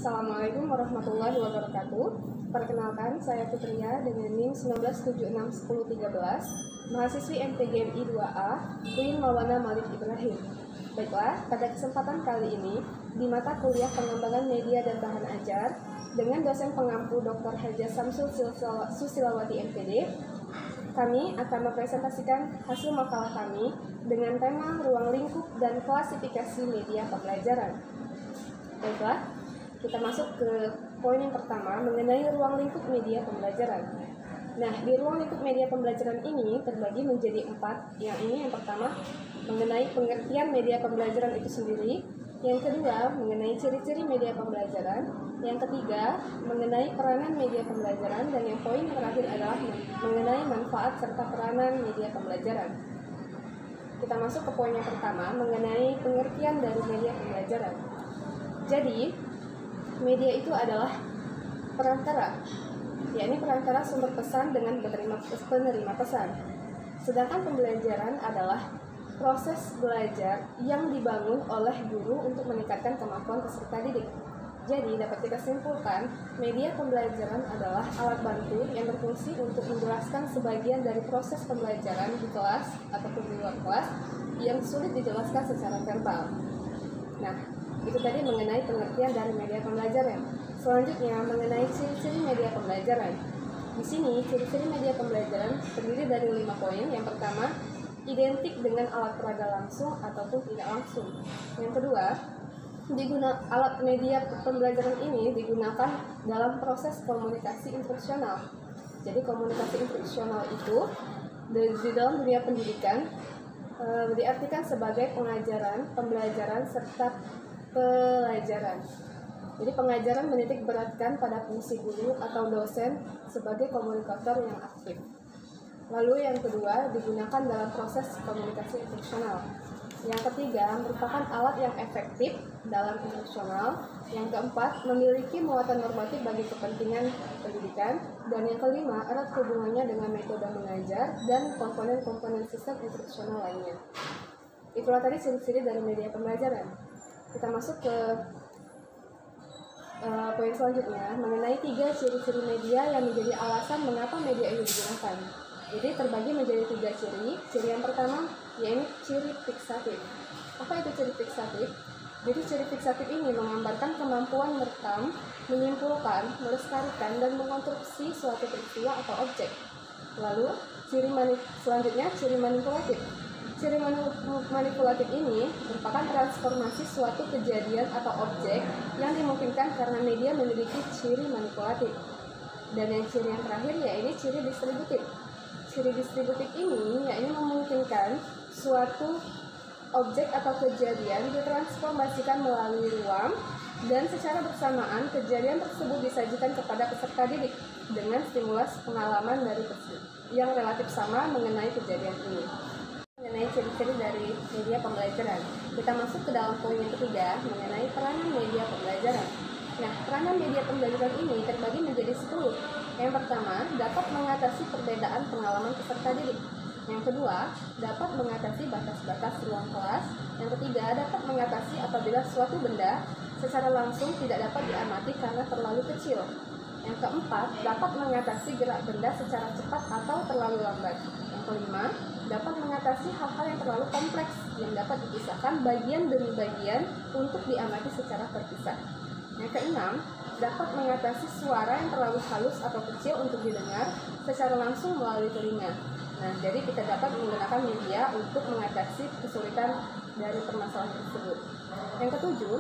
Assalamualaikum warahmatullahi wabarakatuh. Perkenalkan, saya Putria dengan NIM 19761013, mahasiswi MTGMI 2A, UIN Maulana Malik Ibrahim. Baiklah, pada kesempatan kali ini, di mata kuliah pengembangan media dan bahan ajar, dengan dosen pengampu Dr. Haja Samsul Susilawati MPD, kami akan mempresentasikan hasil makalah kami dengan tema ruang lingkup dan klasifikasi media pembelajaran. Baiklah, kita masuk ke poin yang pertama mengenai ruang lingkup media pembelajaran. Nah, di ruang lingkup media pembelajaran ini terbagi menjadi 4. Yang pertama mengenai pengertian media pembelajaran itu sendiri. Yang kedua mengenai ciri-ciri media pembelajaran. Yang ketiga mengenai peranan media pembelajaran. Dan yang poin terakhir adalah mengenai manfaat serta peranan media pembelajaran. Kita masuk ke poin yang pertama mengenai pengertian dari media pembelajaran. Jadi, media itu adalah perantara, yakni perantara sumber pesan dengan penerima pesan. Sedangkan pembelajaran adalah proses belajar yang dibangun oleh guru untuk meningkatkan kemampuan peserta didik. Jadi, dapat kita simpulkan, media pembelajaran adalah alat bantu yang berfungsi untuk menjelaskan sebagian dari proses pembelajaran di kelas ataupun di luar kelas yang sulit dijelaskan secara verbal. Nah, itu tadi mengenai pengertian dari media pembelajaran. Selanjutnya mengenai ciri-ciri media pembelajaran. Di sini ciri-ciri media pembelajaran terdiri dari 5 poin. Yang pertama, identik dengan alat peraga langsung ataupun tidak langsung. Yang kedua, alat media pembelajaran ini digunakan dalam proses komunikasi instruksional. Jadi komunikasi instruksional itu di dalam dunia pendidikan diartikan sebagai pengajaran, pembelajaran, serta pelajaran. Jadi pengajaran menitik beratkan pada fungsi guru atau dosen sebagai komunikator yang aktif. Lalu yang kedua digunakan dalam proses komunikasi instruksional. Yang ketiga merupakan alat yang efektif dalam instruksional. Yang keempat memiliki muatan normatif bagi kepentingan pendidikan. Dan yang kelima erat hubungannya dengan metode mengajar dan komponen-komponen sistem instruksional lainnya. Itulah tadi ciri-ciri dari media pembelajaran. Kita masuk ke poin selanjutnya mengenai 3 ciri-ciri media yang menjadi alasan mengapa media ini digunakan. Jadi terbagi menjadi 3 ciri. Ciri yang pertama yaitu ciri fiksatif. Apa itu ciri fiksatif? Jadi ciri fiksatif ini menggambarkan kemampuan merekam, menyimpulkan, melestarikan, dan mengonstruksi suatu peristiwa atau objek. Lalu selanjutnya ciri manipulatif. Ciri manipulatif ini merupakan transformasi suatu kejadian atau objek yang dimungkinkan karena media memiliki ciri manipulatif. Dan yang ciri yang terakhir yaitu ciri distributif. Ciri distributif ini yaitu memungkinkan suatu objek atau kejadian ditransformasikan melalui ruang dan secara bersamaan kejadian tersebut disajikan kepada peserta didik dengan stimulus pengalaman dari yang relatif sama mengenai kejadian ini. Mengenai ciri-ciri dari media pembelajaran, kita masuk ke dalam poin yang ketiga mengenai peranan media pembelajaran. Nah, peranan media pembelajaran ini terbagi menjadi 10. Yang pertama, dapat mengatasi perbedaan pengalaman peserta didik. Yang kedua, dapat mengatasi batas-batas ruang kelas. Yang ketiga, dapat mengatasi apabila suatu benda secara langsung tidak dapat diamati karena terlalu kecil. Yang keempat, dapat mengatasi gerak benda secara cepat atau terlalu lambat. Yang kelima, dapat mengatasi hal-hal yang terlalu kompleks yang dapat dipisahkan bagian demi bagian untuk diamati secara terpisah. Yang keenam, dapat mengatasi suara yang terlalu halus atau kecil untuk didengar secara langsung melalui telinga. Nah, jadi kita dapat menggunakan media untuk mengatasi kesulitan dari permasalahan tersebut. Yang ketujuh,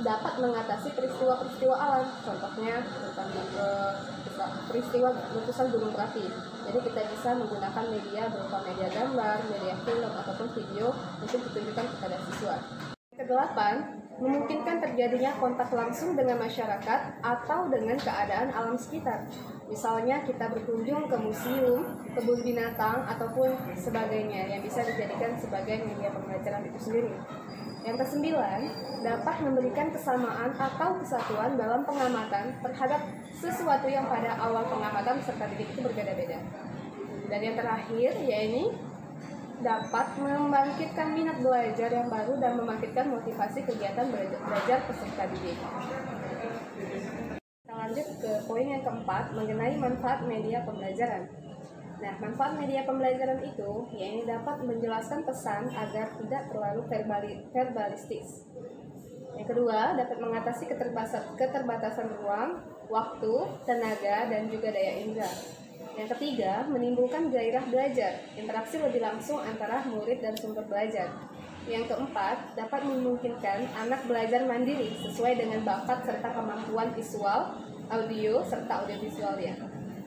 dapat mengatasi peristiwa-peristiwa alam, contohnya tentang peristiwa letusan gunung berapi. Jadi kita bisa menggunakan media berupa media gambar, media film, ataupun video untuk ditunjukkan kepada siswa. Kedelapan, memungkinkan terjadinya kontak langsung dengan masyarakat atau dengan keadaan alam sekitar. Misalnya kita berkunjung ke museum, kebun binatang, ataupun sebagainya yang bisa dijadikan sebagai media pembelajaran itu sendiri. Yang kesembilan, dapat memberikan kesamaan atau kesatuan dalam pengamatan terhadap sesuatu yang pada awal pengamatan peserta didik itu berbeda-beda. Dan yang terakhir, yaitu dapat membangkitkan minat belajar yang baru dan membangkitkan motivasi kegiatan belajar peserta didik. poin yang keempat mengenai manfaat media pembelajaran. Nah, manfaat media pembelajaran itu yaitu dapat menjelaskan pesan agar tidak terlalu verbalistis. Yang kedua, dapat mengatasi keterbatasan ruang, waktu, tenaga, dan juga daya indera. Yang ketiga, menimbulkan gairah belajar, interaksi lebih langsung antara murid dan sumber belajar. Yang keempat, dapat memungkinkan anak belajar mandiri sesuai dengan bakat serta kemampuan visual, audio, serta audiovisual ya.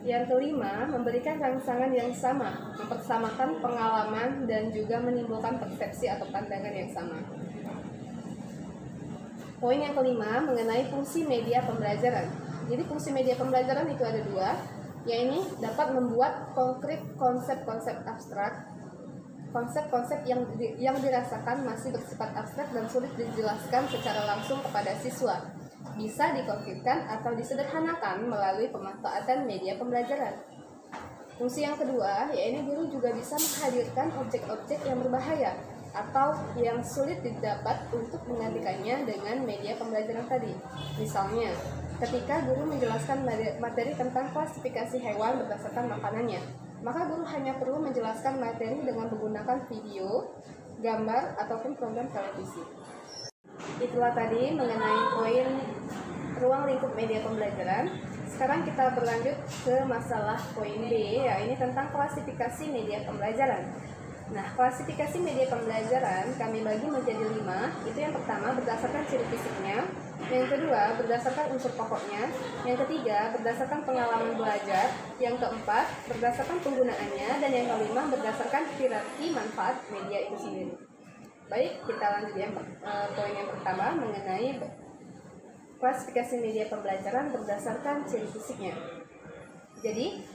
Yang kelima, memberikan rangsangan yang sama, mempersamakan pengalaman dan juga menimbulkan persepsi atau pandangan yang sama. Poin yang kelima mengenai fungsi media pembelajaran. Jadi fungsi media pembelajaran itu ada dua, yaitu dapat membuat konkret konsep-konsep abstrak, konsep-konsep yang dirasakan masih bersifat abstrak dan sulit dijelaskan secara langsung kepada siswa, bisa dikonkretkan atau disederhanakan melalui pemanfaatan media pembelajaran. Fungsi yang kedua, yaitu guru juga bisa menghadirkan objek-objek yang berbahaya atau yang sulit didapat untuk menggantikannya dengan media pembelajaran tadi. Misalnya, ketika guru menjelaskan materi tentang klasifikasi hewan berdasarkan makanannya, maka guru hanya perlu menjelaskan materi dengan menggunakan video, gambar, ataupun program televisi. Itulah tadi mengenai poin ruang lingkup media pembelajaran. Sekarang kita berlanjut ke masalah poin B, yaitu tentang klasifikasi media pembelajaran. Nah, klasifikasi media pembelajaran kami bagi menjadi 5. Itu yang pertama berdasarkan ciri fisiknya, yang kedua berdasarkan unsur pokoknya, yang ketiga berdasarkan pengalaman belajar, yang keempat berdasarkan penggunaannya, dan yang kelima berdasarkan hierarki manfaat media itu sendiri. Baik, kita lanjut poin yang pertama mengenai klasifikasi media pembelajaran berdasarkan ciri fisiknya. Jadi,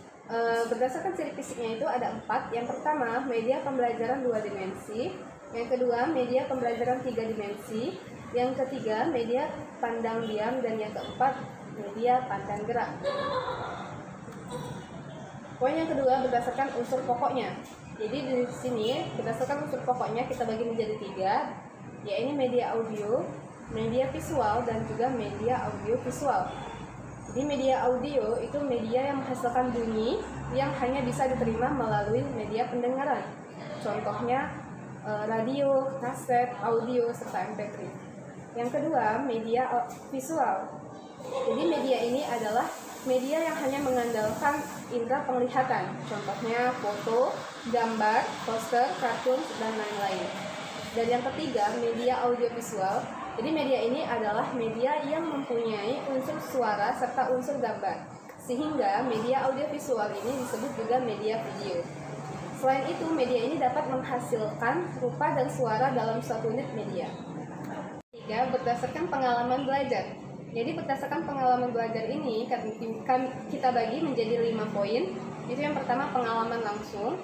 berdasarkan ciri fisiknya itu ada 4. Yang pertama, media pembelajaran 2 dimensi. Yang kedua, media pembelajaran 3 dimensi. Yang ketiga, media pandang diam. Dan yang keempat, media pandang gerak. Poin yang kedua berdasarkan unsur pokoknya. Jadi di sini berdasarkan unsur pokoknya kita bagi menjadi 3, yaitu media audio, media visual, dan juga media audio visual. Jadi media audio itu media yang menghasilkan bunyi yang hanya bisa diterima melalui media pendengaran. Contohnya radio, kaset, audio, serta MP3. Yang kedua, media visual. Jadi media ini adalah media yang hanya mengandalkan indera penglihatan. Contohnya foto, gambar, poster, kartun, dan lain-lain. Dan yang ketiga, media audiovisual. Jadi media ini adalah media yang mempunyai unsur suara serta unsur gambar. Sehingga media audiovisual ini disebut juga media video. Selain itu, media ini dapat menghasilkan rupa dan suara dalam suatu unit media. Ketiga, berdasarkan pengalaman belajar. Jadi berdasarkan pengalaman belajar ini kita bagi menjadi 5 poin. Itu yang pertama, pengalaman langsung.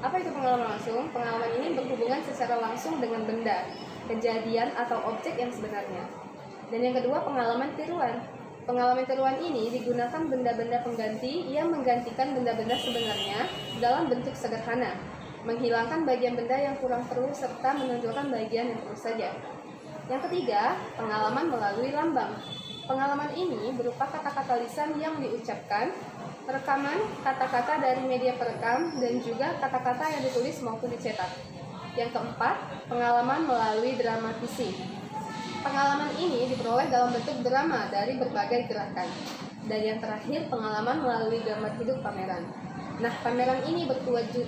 Apa itu pengalaman langsung? Pengalaman ini berhubungan secara langsung dengan benda, kejadian atau objek yang sebenarnya. Dan yang kedua, pengalaman tiruan. Pengalaman tiruan ini digunakan benda-benda pengganti yang menggantikan benda-benda sebenarnya dalam bentuk sederhana, menghilangkan bagian benda yang kurang perlu serta menonjolkan bagian yang perlu saja. Yang ketiga, pengalaman melalui lambang. Pengalaman ini berupa kata-kata lisan yang diucapkan, rekaman kata-kata dari media perekam, dan juga kata-kata yang ditulis maupun dicetak. Yang keempat, pengalaman melalui drama visi. Pengalaman ini diperoleh dalam bentuk drama dari berbagai gerakan. Dan yang terakhir, pengalaman melalui gambar hidup pameran. Nah, pameran ini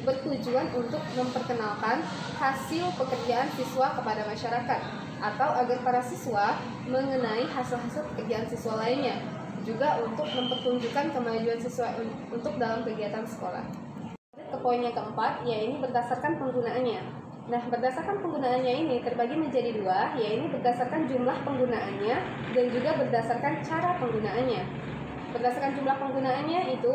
bertujuan untuk memperkenalkan hasil pekerjaan siswa kepada masyarakat, atau agar para siswa mengenai hasil-hasil pekerjaan siswa lainnya, juga untuk mempertunjukkan kemajuan siswa untuk dalam kegiatan sekolah. Ke poin yang keempat, yaitu berdasarkan penggunaannya. Nah, berdasarkan penggunaannya ini terbagi menjadi 2, yaitu berdasarkan jumlah penggunaannya dan juga berdasarkan cara penggunaannya. Berdasarkan jumlah penggunaannya itu,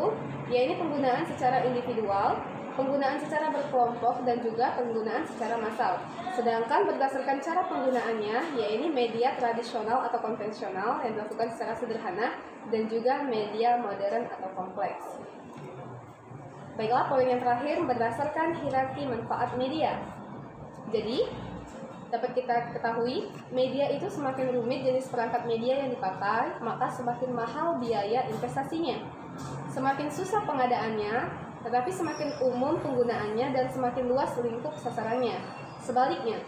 yaitu penggunaan secara individual, penggunaan secara berkelompok, dan juga penggunaan secara massal. Sedangkan berdasarkan cara penggunaannya, yaitu media tradisional atau konvensional yang dilakukan secara sederhana, dan juga media modern atau kompleks. Baiklah, poin yang terakhir berdasarkan hierarki manfaat media. Jadi, Dapat kita ketahui, media itu semakin rumit jenis perangkat media yang dipakai, maka semakin mahal biaya investasinya. Semakin susah pengadaannya, tetapi semakin umum penggunaannya dan semakin luas lingkup sasarannya. Sebaliknya,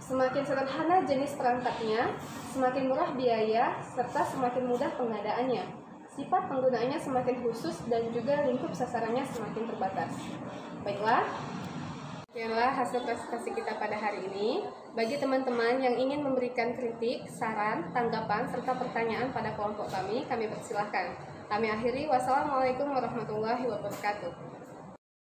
semakin sederhana jenis perangkatnya, semakin murah biaya, serta semakin mudah pengadaannya. Sifat penggunaannya semakin khusus dan juga lingkup sasarannya semakin terbatas. Baiklah, inilah hasil presentasi kita pada hari ini. Bagi teman-teman yang ingin memberikan kritik, saran, tanggapan, serta pertanyaan pada kelompok kami persilahkan. Kami akhiri, wassalamualaikum warahmatullahi wabarakatuh.